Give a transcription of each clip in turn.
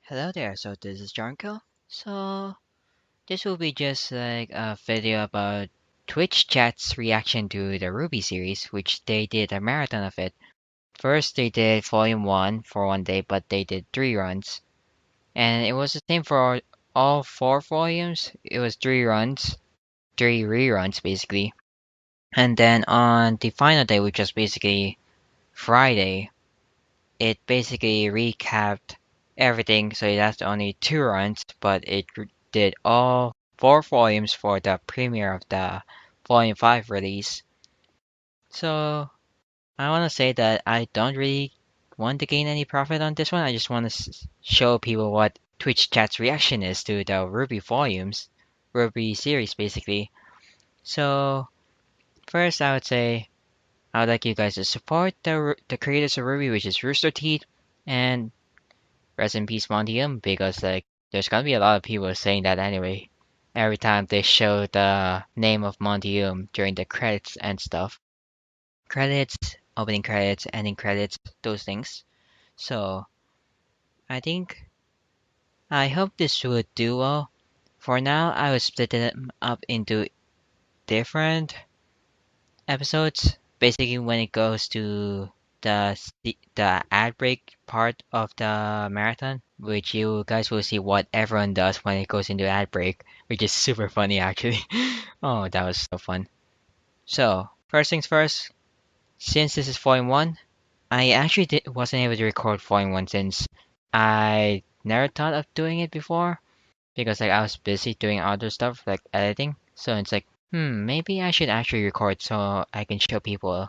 Hello there, so this is Jarmen. So this will be just like a video about Twitch chat's reaction to the RWBY series, which they did a marathon of it. First they did volume 1 for one day, but they did 3 runs. And it was the same for all 4 volumes. It was 3 runs, 3 reruns basically. And then on the final day, which was basically Friday, it basically recapped everything, so it has only 2 runs, but it did all 4 volumes for the premiere of the Volume 5 release. So I want to say that I don't really want to gain any profit on this one. I just want to show people what Twitch chat's reaction is to the RWBY volumes, RWBY series basically. So first, I would say I would like you guys to support the creators of RWBY, which is Rooster Teeth and Rest in peace, Montium, because like there's gonna be a lot of people saying that anyway. Every time they show the name of Montium during the credits and stuff. Credits, opening credits, ending credits, those things. So I think I hope this would do well. For now, I will split it up into different episodes. Basically, when it goes to the ad break part of the marathon, which you guys will see what everyone does when it goes into ad break, which is super funny actually. Oh, that was so fun. So first things first, since this is volume one, I actually wasn't able to record volume one since I never thought of doing it before because like I was busy doing other stuff like editing. So it's like, maybe I should actually record so I can show people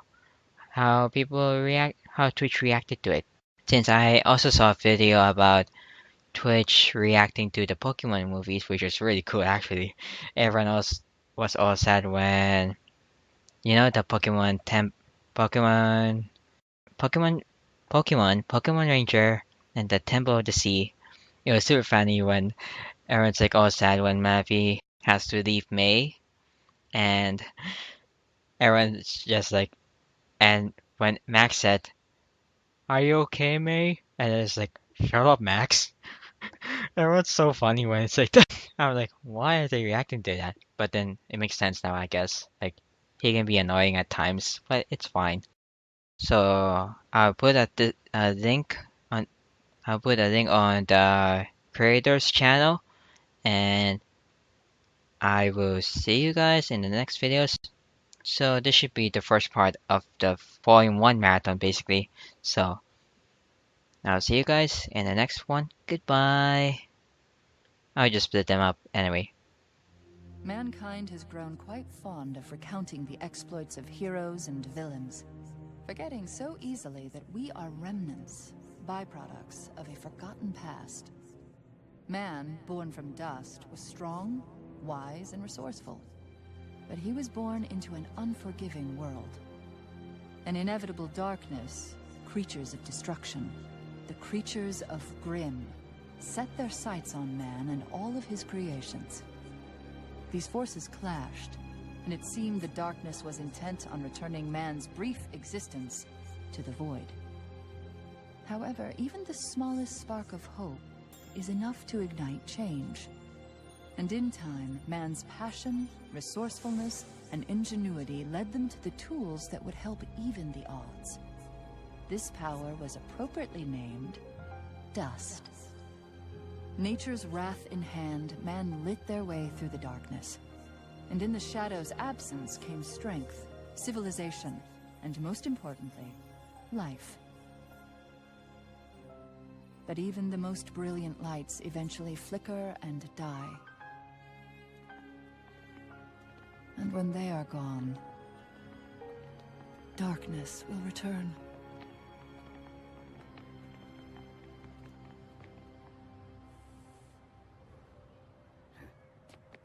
how Twitch reacted to it. Since I also saw a video about Twitch reacting to the Pokemon movies, which was really cool actually. Everyone else was all sad when the Pokemon Pokemon Pokemon Ranger and the Temple of the Sea. It was super funny when everyone's like all sad when Mappy has to leave May and everyone's just like and when Max said, "Are you okay, May?" And it's like, "Shut up, Max." Everyone's so funny when it's like that. I'm like, why are they reacting to that? But then it makes sense now, I guess. Like, he can be annoying at times, but it's fine. So I'll put a link on. I'll put a link on the creator's channel, and I will see you guys in the next videos. So this should be the first part of the Volume 1 marathon, basically. So I'll see you guys in the next one. Goodbye. I'll just split them up anyway. Mankind has grown quite fond of recounting the exploits of heroes and villains, forgetting so easily that we are remnants, byproducts of a forgotten past. Man, born from dust, was strong, wise, and resourceful. But he was born into an unforgiving world. An inevitable darkness, creatures of destruction, the creatures of Grimm, set their sights on man and all of his creations. These forces clashed, and it seemed the darkness was intent on returning man's brief existence to the void. However, even the smallest spark of hope is enough to ignite change. And in time, man's passion, resourcefulness, and ingenuity led them to the tools that would help even the odds. This power was appropriately named Dust. Nature's wrath in hand, man lit their way through the darkness. And in the shadow's absence came strength, civilization, and most importantly, life. But even the most brilliant lights eventually flicker and die. And when they are gone, darkness will return.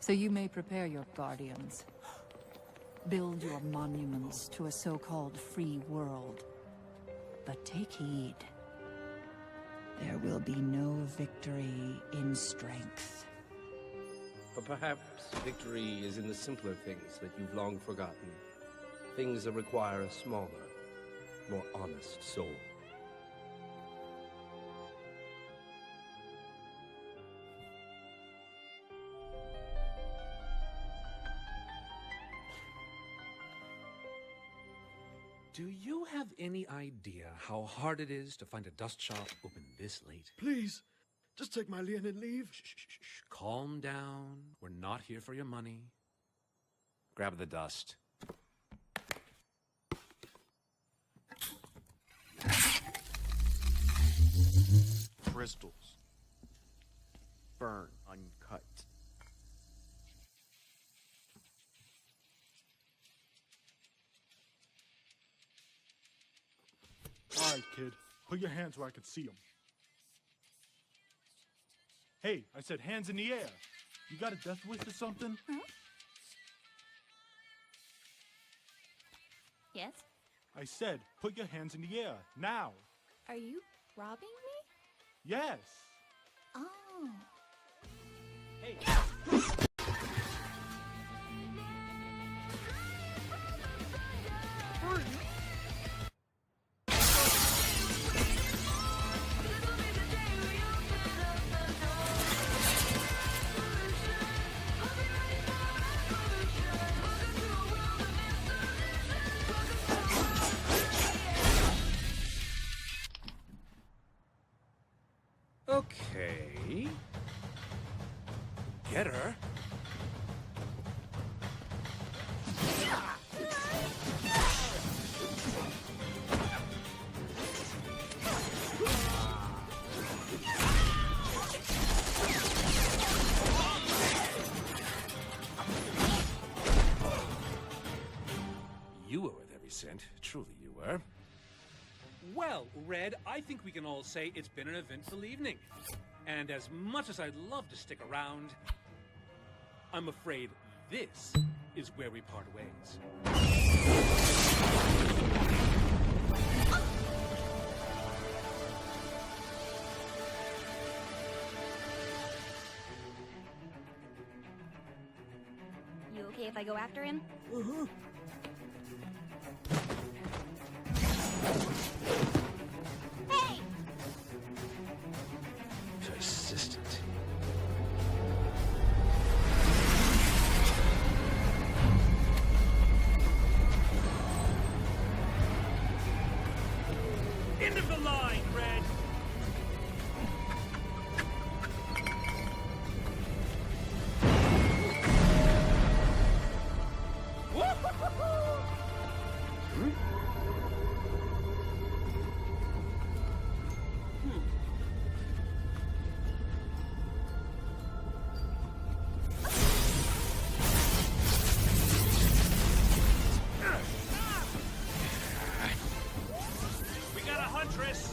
So you may prepare your guardians. Build your monuments to a so-called free world. But take heed. There will be no victory in strength. But perhaps victory is in the simpler things that you've long forgotten. Things that require a smaller, more honest soul. Do you have any idea how hard it is to find a dust shop open this late? Please, just take my lien and leave. Shh. Calm down. We're not here for your money. Grab the dust. Crystals. Burn uncut. All right, kid. Put your hands where I can see them. Hey, I said hands in the air. You got a death wish or something? Huh? Yes? I said, put your hands in the air, now. Are you robbing me? Yes. Oh. Hey. Okay. Get her. You were worth every cent. Truly you were. Well, Red, I think we can all say it's been an eventful evening. And as much as I'd love to stick around, I'm afraid this is where we part ways. You okay if I go after him? Hey! Persistent. End of the line, Red! We got a huntress!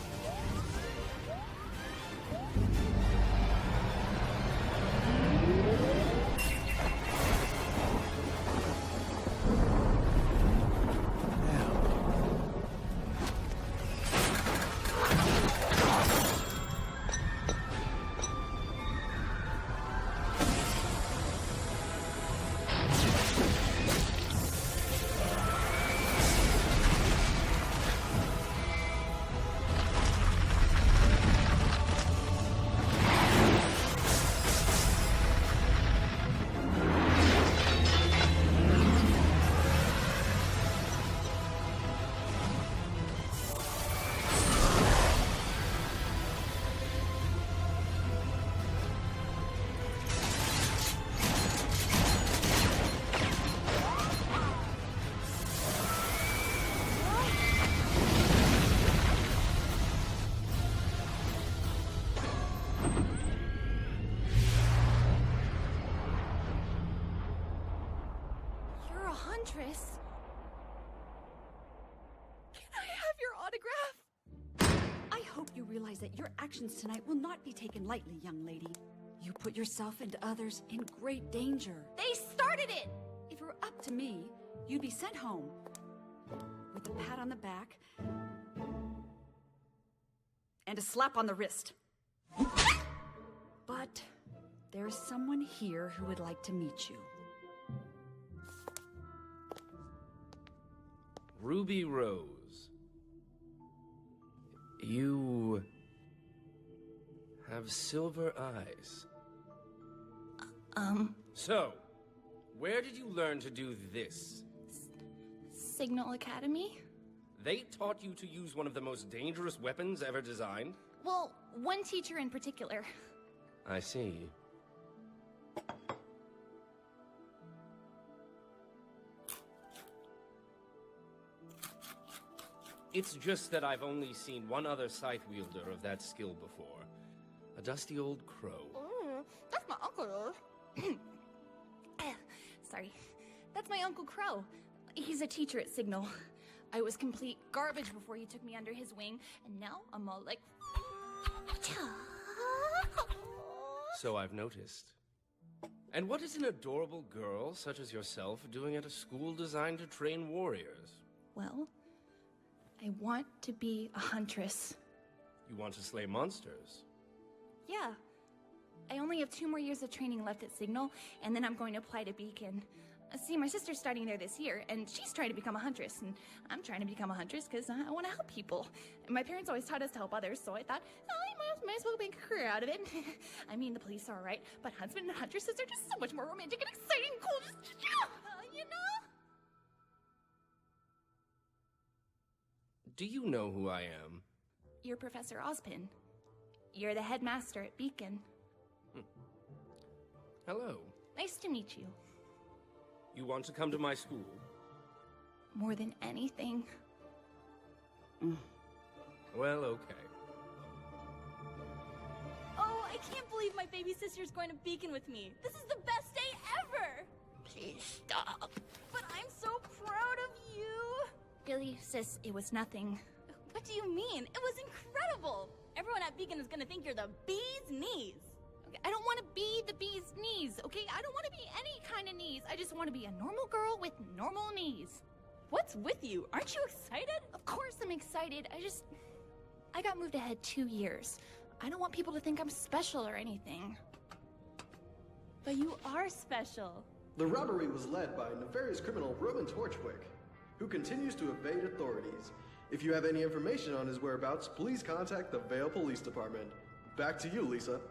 You're a huntress. Can I have your autograph? I hope you realize that your actions tonight will not be taken lightly, young lady. You put yourself and others in great danger. They started it! If it were up to me, you'd be sent home with a pat on the back and a slap on the wrist. But there's someone here who would like to meet you. Ruby Rose. You have silver eyes. So, where did you learn to do this? Signal Academy? They taught you to use one of the most dangerous weapons ever designed? Well, one teacher in particular. I see. It's just that I've only seen one other scythe wielder of that skill before. A dusty old crow. That's my uncle. Sorry. That's my Uncle Crow. He's a teacher at Signal. I was complete garbage before he took me under his wing, and now I'm all like... So I've noticed. And what is an adorable girl such as yourself doing at a school designed to train warriors? Well, I want to be a huntress. You want to slay monsters? Yeah. I only have 2 more years of training left at Signal, and then I'm going to apply to Beacon. See, my sister's starting there this year, and she's trying to become a huntress, and I'm trying to become a huntress because I want to help people. And my parents always taught us to help others, so I thought, oh, I might as well make a career out of it. I mean, the police are alright, but huntsmen and huntresses are just so much more romantic and exciting and cool, just, you know? Do you know who I am? You're Professor Ozpin. You're the headmaster at Beacon. Hello. Nice to meet you. You want to come to my school? More than anything. Well, okay. Oh, I can't believe my baby sister's going to Beacon with me. This is the best day ever! Please stop. But I'm so proud of you! Really, sis, it was nothing. What do you mean? It was incredible! Everyone at Beacon is gonna think you're the bee's knees. Okay, I don't want to be the bee's knees, okay? I don't want to be any kind of knees. I just want to be a normal girl with normal knees. What's with you? Aren't you excited? Of course I'm excited. I got moved ahead 2 years. I don't want people to think I'm special or anything. But you are special. The robbery was led by nefarious criminal Roman Torchwick, who continues to evade authorities. If you have any information on his whereabouts, please contact the Vale Police Department. Back to you, Lisa.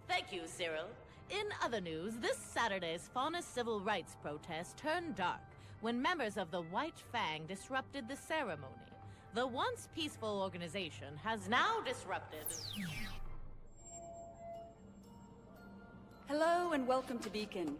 Thank you, Cyril. In other news, this Saturday's Fauna civil rights protest turned dark when members of the White Fang disrupted the ceremony. The once peaceful organization has now disrupted... Hello and welcome to Beacon.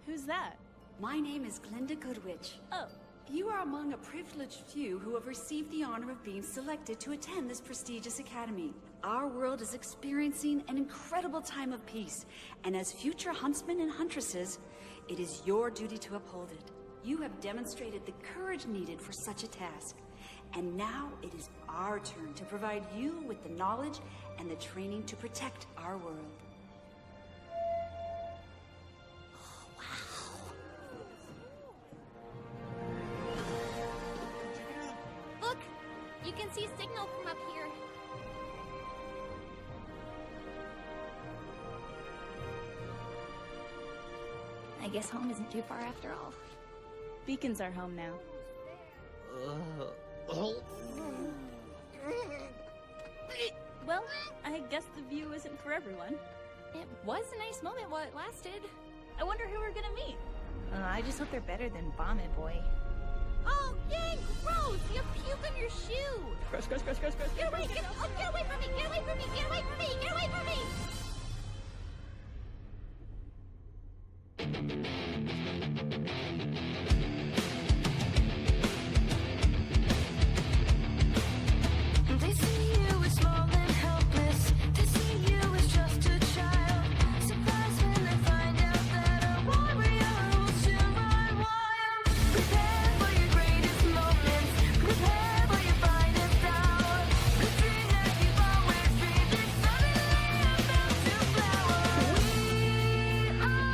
Who's that? My name is Glinda Goodwitch. Oh. You are among a privileged few who have received the honor of being selected to attend this prestigious academy. Our world is experiencing an incredible time of peace, and as future huntsmen and huntresses, it is your duty to uphold it. You have demonstrated the courage needed for such a task, and now it is our turn to provide you with the knowledge and the training to protect our world. Look! You can see Signal from up here. I guess home isn't too far after all. Beacon's our home now. Well, I guess the view isn't for everyone. It was a nice moment while it lasted. I wonder who we're gonna meet. I just hope they're better than Vomit Boy. Oh, yay! Gross! You have puke on your shoe! Gross. Get away from me! Get away from me! Get away from me! Get away from me! They see you as small and helpless. They see you as just a child. Surprised when they find out that a warrior will soon run wild. Prepare for your greatest moments. Prepare for your finest hour. The dream that you've always dreamed is suddenly about to flower. We are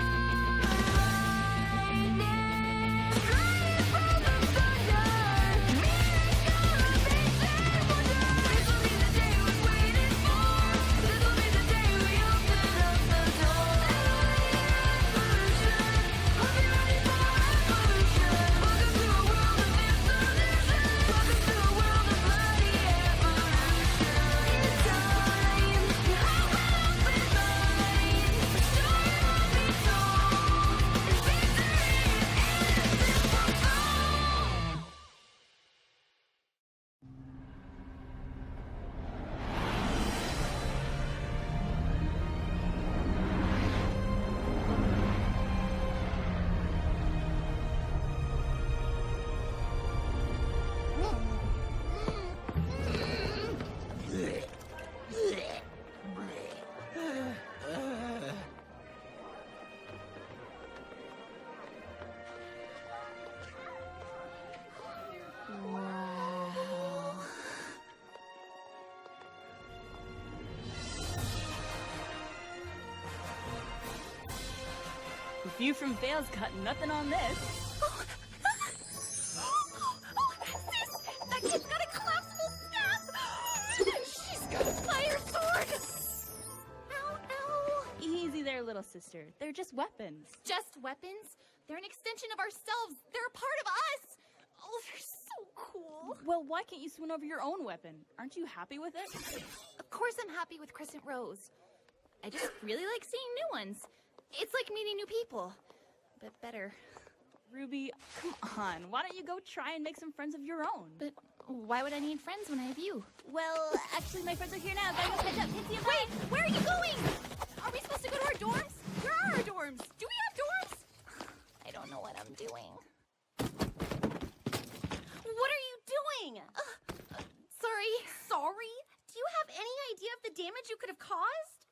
View from Vale's got nothing on this. That kid's got a collapsible staff! She's got a fire sword! Ow, ow! Easy there, little sister. They're just weapons. Just weapons? They're an extension of ourselves. They're a part of us! Oh, they're so cool. Well, why can't you swoon over your own weapon? Aren't you happy with it? Of course I'm happy with Crescent Rose. I just really like seeing new ones. It's like meeting new people, but better. Ruby, come on. Why don't you go try and make some friends of your own? But why would I need friends when I have you? Well, actually, my friends are here now. Gotta go catch up. Can't see you. Wait, where are you going? Are we supposed to go to our dorms? Where are our dorms? Do we have dorms? I don't know what I'm doing. What are you doing? Sorry. Sorry? Do you have any idea of the damage you could have caused?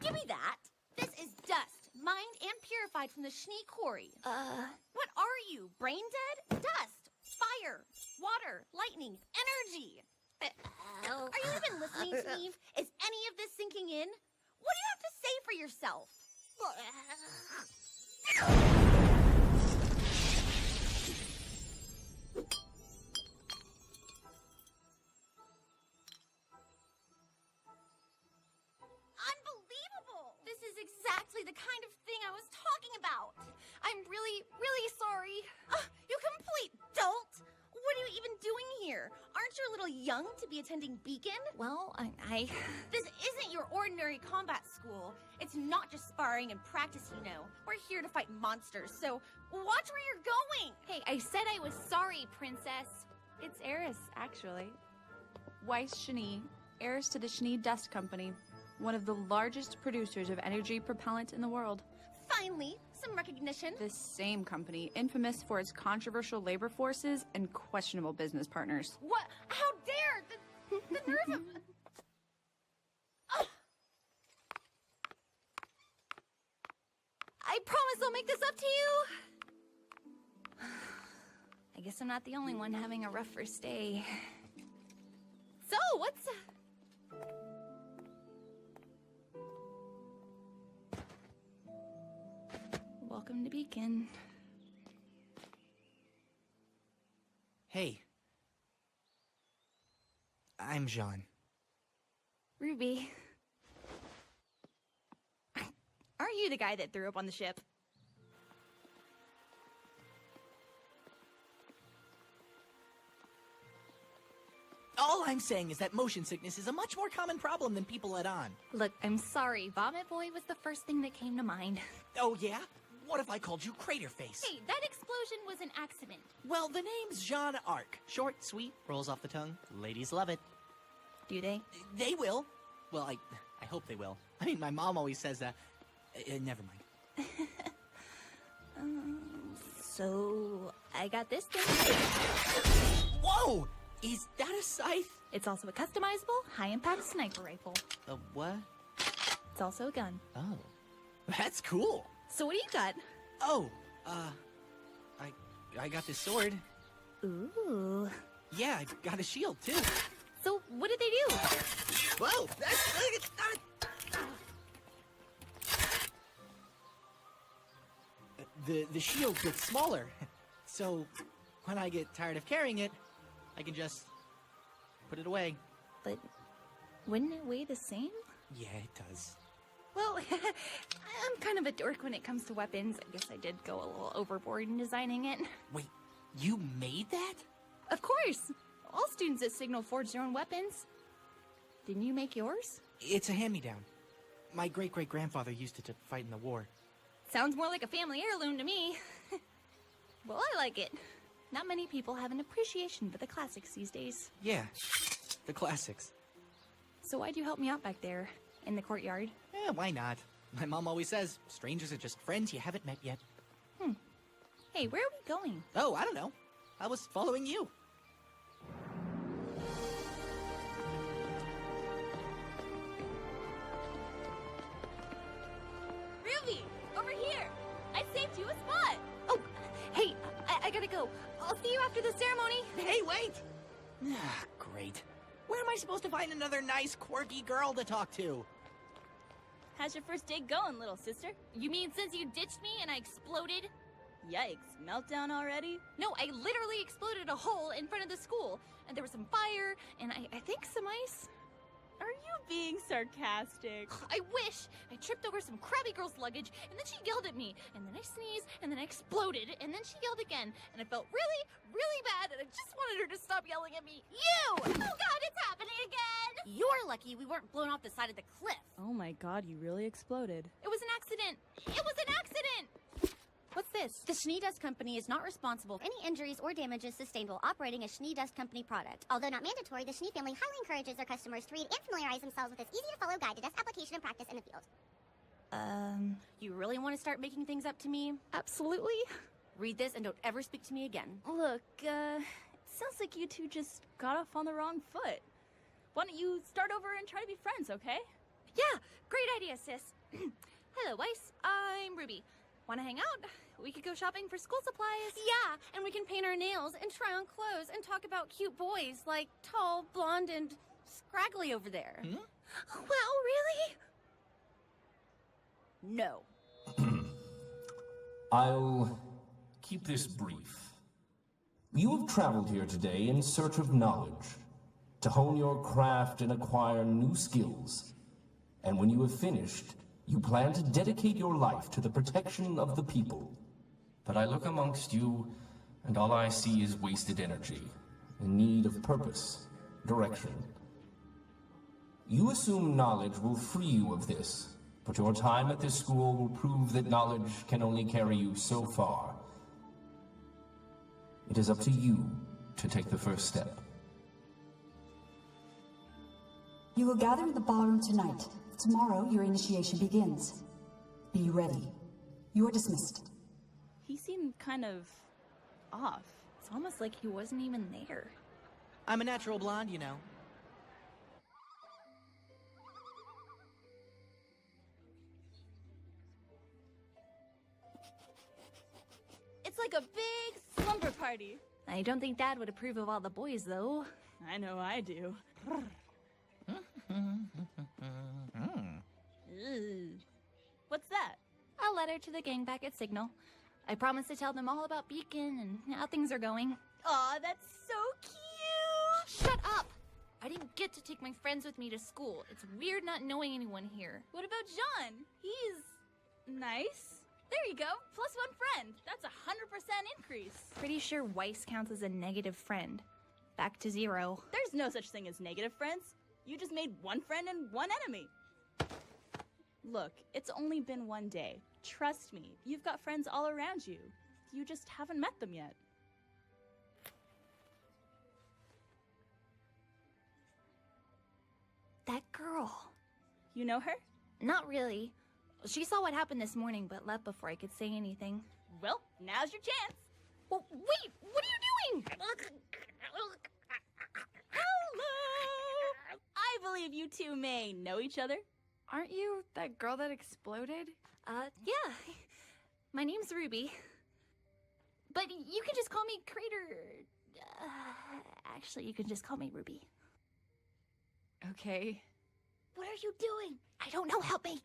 Give me that. This is dust, mined and purified from the Schnee quarry. What are you, brain dead? Dust, fire, water, lightning, energy. Are you even listening to me? Is any of this sinking in? What do you have to say for yourself? Unbelievable! This is exactly the kind of thing I was talking about. I'm really, really sorry. You complete dolt! What are you even doing here? Aren't you a little young to be attending Beacon? Well, This isn't your ordinary combat school. It's not just sparring and practice, you know. We're here to fight monsters, so watch where you're going! Hey, I said I was sorry, princess. It's Eris, actually. Weiss Schnee, heiress to the Schnee Dust Company, one of the largest producers of energy propellant in the world. Finally, some recognition. This same company, infamous for its controversial labor forces and questionable business partners. What? How dare! The nerve of... I promise I'll make this up to you. I guess I'm not the only one having a rough first day. So, what's... Welcome to Beacon. Hey. I'm Jean. Ruby. Aren't you the guy that threw up on the ship? All I'm saying is that motion sickness is a much more common problem than people let on. Look, I'm sorry. Vomit Boy was the first thing that came to mind. Oh, yeah? What if I called you Crater Face? Hey, that explosion was an accident. Well, the name's Jean Arc. Short, sweet, rolls off the tongue. Ladies love it. Do they? They will. Well, I hope they will. I mean, my mom always says that. Never mind. So, I got this thing. Whoa! Is that a scythe? It's also a customizable, high-impact sniper rifle. A what? It's also a gun. Oh. That's cool. So what do you got? Oh, I got this sword. Ooh. Yeah, I got a shield, too. So, what did they do? Whoa! The shield gets smaller. So, when I get tired of carrying it, I can just put it away. But wouldn't it weigh the same? Yeah, it does. Well, I'm kind of a dork when it comes to weapons. I guess I did go a little overboard in designing it. Wait, you made that? Of course! All students at Signal forge their own weapons. Didn't you make yours? It's a hand-me-down. My great-great-grandfather used it to fight in the war. Sounds more like a family heirloom to me. Well, I like it. Not many people have an appreciation for the classics these days. Yeah, the classics. So why'd you help me out back there, in the courtyard? Yeah, why not? My mom always says, strangers are just friends you haven't met yet. Hey, where are we going? Oh, I don't know. I was following you. Ruby, over here! I saved you a spot! Oh, hey, I gotta go. I'll see you after the ceremony. Hey, wait! Ah, great. Where am I supposed to find another nice, quirky girl to talk to? How's your first day going, little sister? You mean since you ditched me and I exploded? Yikes, meltdown already? No, I literally exploded a hole in front of the school. And there was some fire, and I think some ice. Are you being sarcastic? I wish! I tripped over some crabby girl's luggage, and then she yelled at me. And then I sneezed, and then I exploded, and then she yelled again. And I felt really, really bad, and I just wanted her to stop yelling at me. You! Oh god, it's happening again! You're lucky we weren't blown off the side of the cliff. Oh my god, you really exploded. It was an accident! It was an accident! What's this? The Schnee Dust Company is not responsible for any injuries or damages sustained while operating a Schnee Dust Company product. Although not mandatory, the Schnee family highly encourages their customers to read and familiarize themselves with this easy-to-follow guide to dust application and practice in the field. You really want to start making things up to me? Absolutely. Read this and don't ever speak to me again. Look, it sounds like you two just got off on the wrong foot. Why don't you start over and try to be friends, okay? Yeah, great idea, sis. Hello, Weiss. I'm Ruby. Want to hang out? We could go shopping for school supplies. Yeah, and we can paint our nails and try on clothes and talk about cute boys like tall, blonde, and scraggly over there. Well, really? No. I'll keep this brief. You have traveled here today in search of knowledge, to hone your craft and acquire new skills. And when you have finished, you plan to dedicate your life to the protection of the people. But I look amongst you, and all I see is wasted energy, in need of purpose, direction. You assume knowledge will free you of this, but your time at this school will prove that knowledge can only carry you so far. It is up to you to take the first step. You will gather in the ballroom tonight. Tomorrow, your initiation begins. Be ready. You are dismissed. He seemed kind of off. It's almost like he wasn't even there. I'm a natural blonde, you know. It's like a big slumber party. I don't think Dad would approve of all the boys, though. I know I do. What's that? A letter to the gang back at Signal. I promised to tell them all about Beacon and how things are going. Aw, that's so cute! Shut up! I didn't get to take my friends with me to school. It's weird not knowing anyone here. What about John? He's nice. There you go, +1 friend. That's 100% increase. Pretty sure Weiss counts as a negative friend. Back to 0. There's no such thing as negative friends. You just made 1 friend and 1 enemy. Look, it's only been 1 day. Trust me, you've got friends all around you. You just haven't met them yet. That girl. You know her? Not really. She saw what happened this morning, but left before I could say anything. Well, now's your chance. Well, wait, what are you doing? Hello! I believe you two may know each other. Aren't you that girl that exploded? Yeah. My name's Ruby. But you can just call me Crater. Actually, you can just call me Ruby. Okay. What are you doing? I don't know, help me.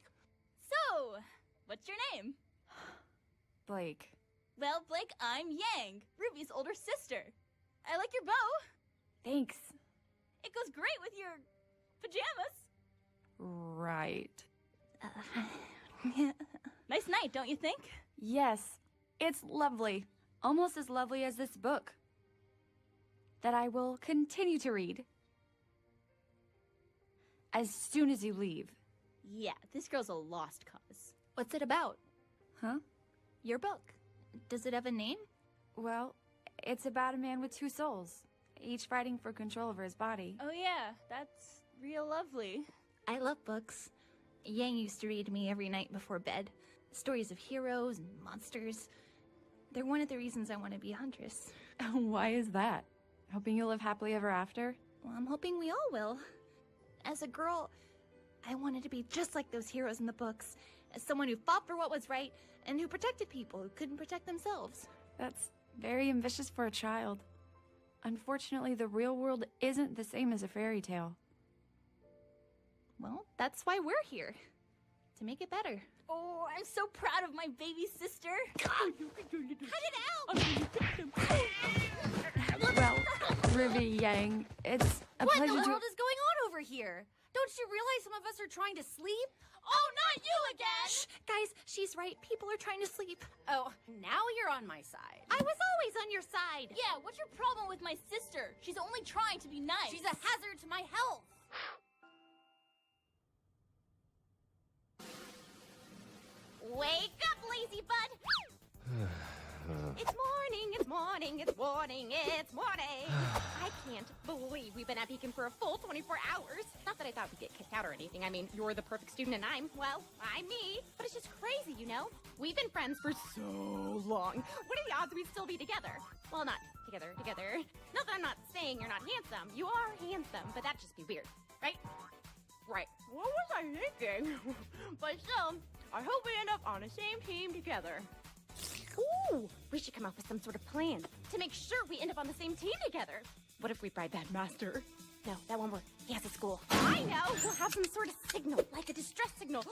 So, what's your name? Blake. Well, Blake, I'm Yang, Ruby's older sister. I like your bow. Thanks. It goes great with your pajamas. Right. Nice night, don't you think? Yes, it's lovely. Almost as lovely as this book that I will continue to read as soon as you leave. Yeah, this girl's a lost cause. What's it about? Huh? Your book. Does it have a name? Well, it's about a man with 2 souls, each fighting for control over his body. Oh yeah, that's real lovely. I love books. Yang used to read to me every night before bed. Stories of heroes and monsters. They're one of the reasons I want to be a huntress. Why is that? Hoping you'll live happily ever after? Well, I'm hoping we all will. As a girl, I wanted to be just like those heroes in the books. As someone who fought for what was right and who protected people who couldn't protect themselves. That's very ambitious for a child. Unfortunately, the real world isn't the same as a fairy tale. Well, that's why we're here. to make it better. Oh, I'm so proud of my baby sister. Cut it out! Well, Ruby Yang, it's a What in pleasure the to... world is going on over here? Don't you realize some of us are trying to sleep? Oh, not you again! Shh, guys, she's right. People are trying to sleep. Oh, now you're on my side. I was always on your side. Yeah, what's your problem with my sister? She's only trying to be nice. She's a hazard to my health. Wake up, lazy bud! It's morning, it's morning, it's morning, it's morning! I can't believe we've been at Beacon for a full 24 hours. Not that I thought we'd get kicked out or anything. I mean, you're the perfect student and I'm me. But it's just crazy, you know? We've been friends for so long. What are the odds we'd still be together? Well, not together. Not that I'm not saying you're not handsome. You are handsome, but that'd just be weird, right? Right. What was I thinking? But still, I hope we end up on the same team together. Ooh, we should come up with some sort of plan to make sure we end up on the same team together. What if we bribe that master? No, that won't work. He has a school. I know! We'll have some sort of signal, like a distress signal.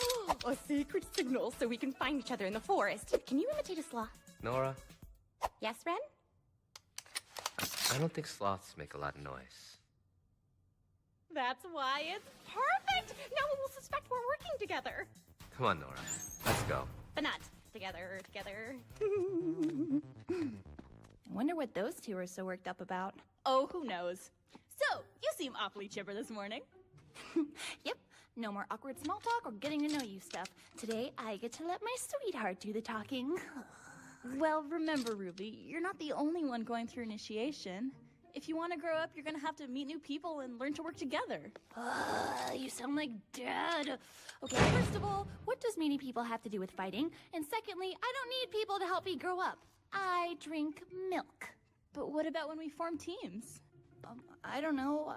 A secret signal, so we can find each other in the forest. Can you imitate a sloth? Nora, Yes, Ren? I don't think sloths make a lot of noise. That's why it's perfect! No one will suspect we're working together. Come on, Nora. Let's go. But not together. I wonder what those two are so worked up about. Oh, who knows? So, you seem awfully chipper this morning. Yep, no more awkward small talk or getting to know you stuff. Today, I get to let my sweetheart do the talking. Well, remember, Ruby, you're not the only one going through initiation. If you want to grow up, you're going to have to meet new people and learn to work together. You sound like Dad. Okay, first of all, what does meeting people have to do with fighting? And secondly, I don't need people to help me grow up. I drink milk. But what about when we form teams? I don't know.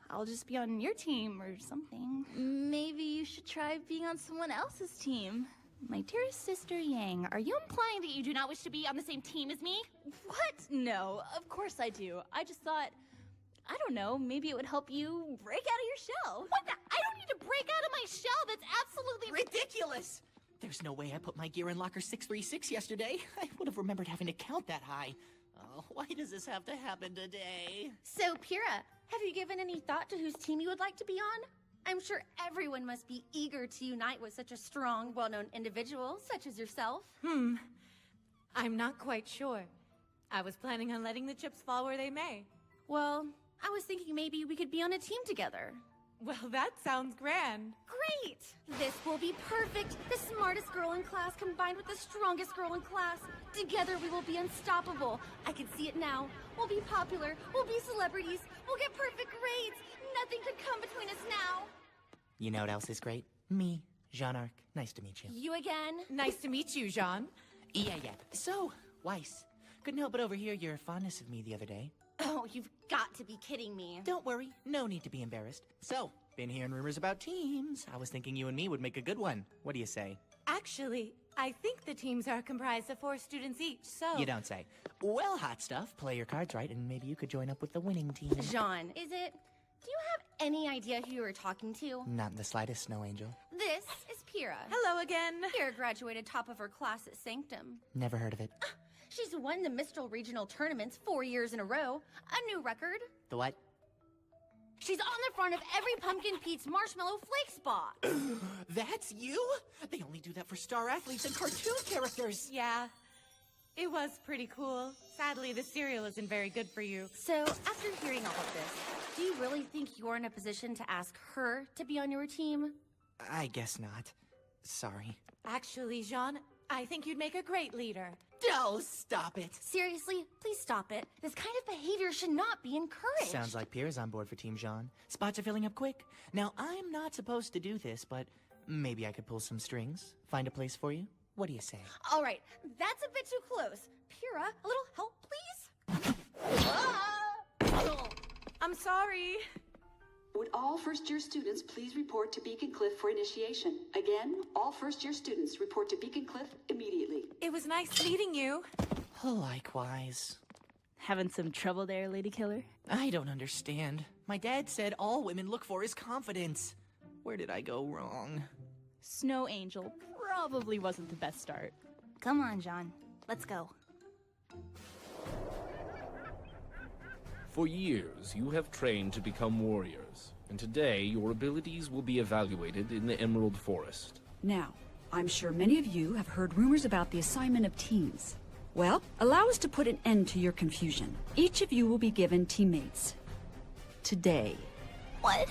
I'll just be on your team or something. Maybe you should try being on someone else's team. My dearest sister Yang, are you implying that you do not wish to be on the same team as me? What? No, of course I do. I just thought, I don't know, maybe it would help you break out of your shell. What the? I don't need to break out of my shell. That's absolutely Ridiculous! There's no way I put my gear in locker 636 yesterday. I would have remembered having to count that high. Oh, why does this have to happen today? So, Pyrrha, have you given any thought to whose team you would like to be on? I'm sure everyone must be eager to unite with such a strong, well-known individual such as yourself. I'm not quite sure. I was planning on letting the chips fall where they may. Well, I was thinking maybe we could be on a team together. Well, that sounds grand. Great! This will be perfect! The smartest girl in class combined with the strongest girl in class. Together we will be unstoppable. I can see it now. We'll be popular. We'll be celebrities. We'll get perfect grades. Nothing could come between us now. You know what else is great? Me, Jean Arc. Nice to meet you. You again? Nice to meet you, Jean. Yeah. So, Weiss, couldn't help but overhear your fondness of me the other day. Oh, you've got to be kidding me. Don't worry, no need to be embarrassed. So, been hearing rumors about teams. I was thinking you and me would make a good one. What do you say? Actually, I think the teams are comprised of 4 students each, so... You don't say. Well, hot stuff. Play your cards right, and maybe you could join up with the winning team. Jean, is it? Do you have any idea who you were talking to? Not in the slightest, Snow Angel. This is Pyrrha. Hello again. Pyrrha graduated top of her class at Sanctum. Never heard of it. She's won the Mistral Regional Tournaments 4 years in a row. A new record. The what? She's on the front of every Pumpkin Pete's Marshmallow Flakes box. That's you? They only do that for star athletes and cartoon characters. Yeah, it was pretty cool. Sadly, the cereal isn't very good for you. So, after hearing all of this, do you really think you're in a position to ask her to be on your team? I guess not. Sorry. Actually, Jean, I think you'd make a great leader. Oh, stop it. Seriously, please stop it. This kind of behavior should not be encouraged. Sounds like Pierre's on board for Team Jean. Spots are filling up quick. Now, I'm not supposed to do this, but maybe I could pull some strings. Find a place for you. What do you say? All right, that's a bit too close. Pyrrha, a little help, please? I'm sorry. Would all first-year students please report to Beacon Cliff for initiation? Again, all first-year students report to Beacon Cliff immediately. It was nice meeting you. Likewise. Having some trouble there, Lady Killer? I don't understand. My dad said all women look for is confidence. Where did I go wrong? Snow Angel probably wasn't the best start. Come on, John. Let's go. For years, you have trained to become warriors, and today your abilities will be evaluated in the Emerald Forest. Now, I'm sure many of you have heard rumors about the assignment of teams. Well, allow us to put an end to your confusion. Each of you will be given teammates. Today. What?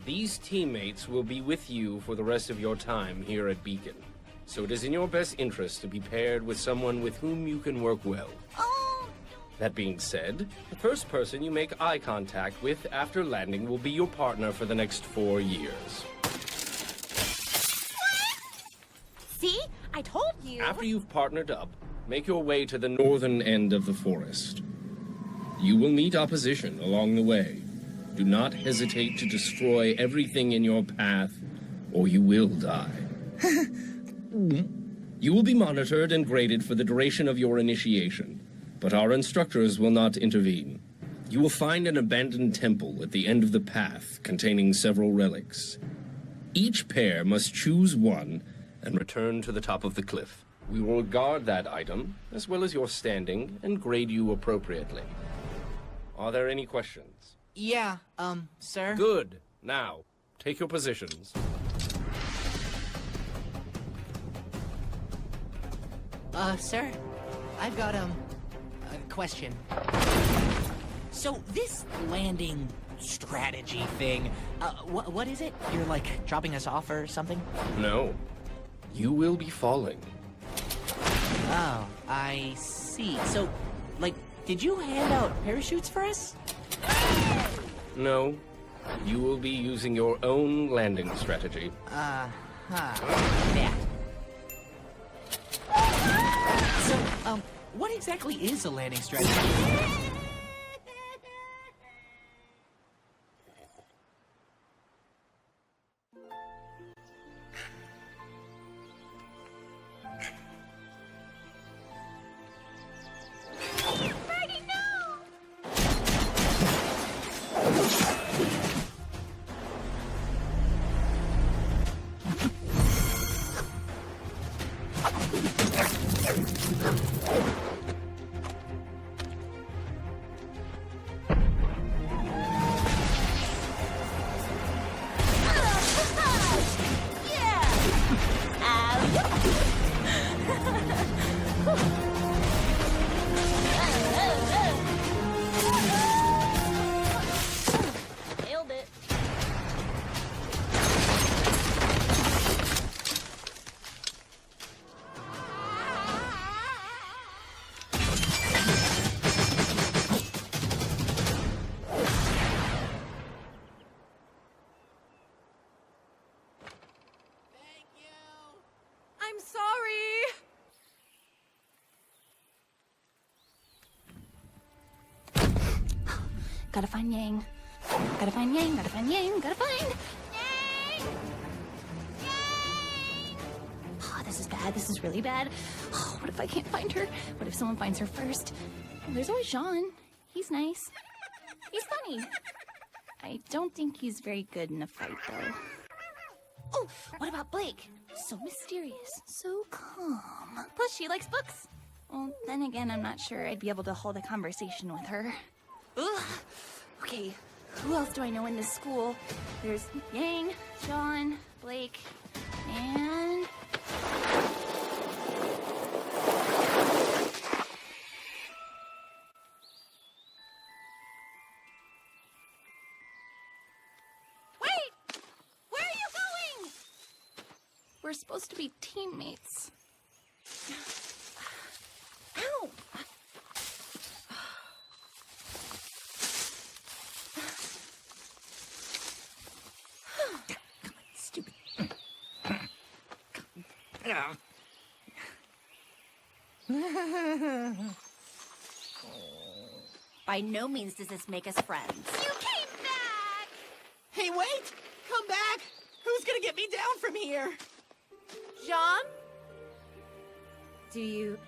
These teammates will be with you for the rest of your time here at Beacon. So it is in your best interest to be paired with someone with whom you can work well. That being said, the first person you make eye contact with after landing will be your partner for the next 4 years. See? I told you. After you've partnered up, make your way to the northern end of the forest. You will meet opposition along the way. Do not hesitate to destroy everything in your path, or you will die. You will be monitored and graded for the duration of your initiation, but our instructors will not intervene. You will find an abandoned temple at the end of the path containing several relics. Each pair must choose one and return to the top of the cliff. We will guard that item, as well as your standing, and grade you appropriately. Are there any questions? Yeah, sir? Good. Now, take your positions. Sir, I've got, a question. So, this landing strategy thing, what is it? You're, like, dropping us off or something? No. You will be falling. Oh, I see. So, like, did you hand out parachutes for us? No. You will be using your own landing strategy. Yeah. So, what exactly is a landing strategy? Nailed it. I'm sorry. Gotta find Yang. Gotta find Yang, gotta find Yang, gotta find Yang! Oh, this is bad, this is really bad. Oh, what if I can't find her? What if someone finds her first? Well, there's always Jean. He's nice. He's funny. I don't think he's very good in a fight, though. Oh, what about Blake? So mysterious, so calm. Plus, she likes books. Well, then again, I'm not sure I'd be able to hold a conversation with her. Ugh. Okay, who else do I know in this school? There's Yang, John, Blake, and... Wait! Where are you going? We're supposed to be teammates. Ow! Stupid. By no means does this make us friends. You came back! Hey, wait! Come back! Who's gonna get me down from here? Jean? Do you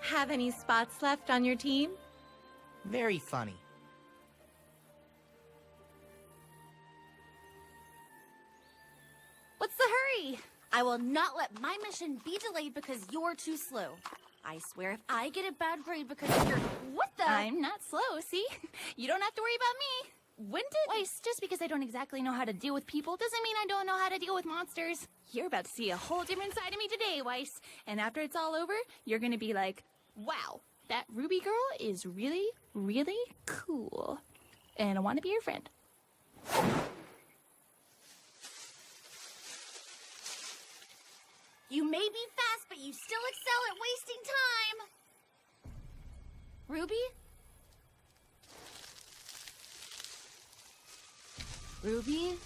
have any spots left on your team? Very funny. What's the hurry? I will not let my mission be delayed because you're too slow. I swear if I get a bad grade because you're... What the? I'm not slow, see? You don't have to worry about me. When did... Weiss, just because I don't exactly know how to deal with people doesn't mean I don't know how to deal with monsters. You're about to see a whole different side of me today, Weiss. And after it's all over, you're gonna be like, wow, that Ruby girl is really, really cool. And I want to be your friend. You may be fast, but you still excel at wasting time. Ruby? Ruby?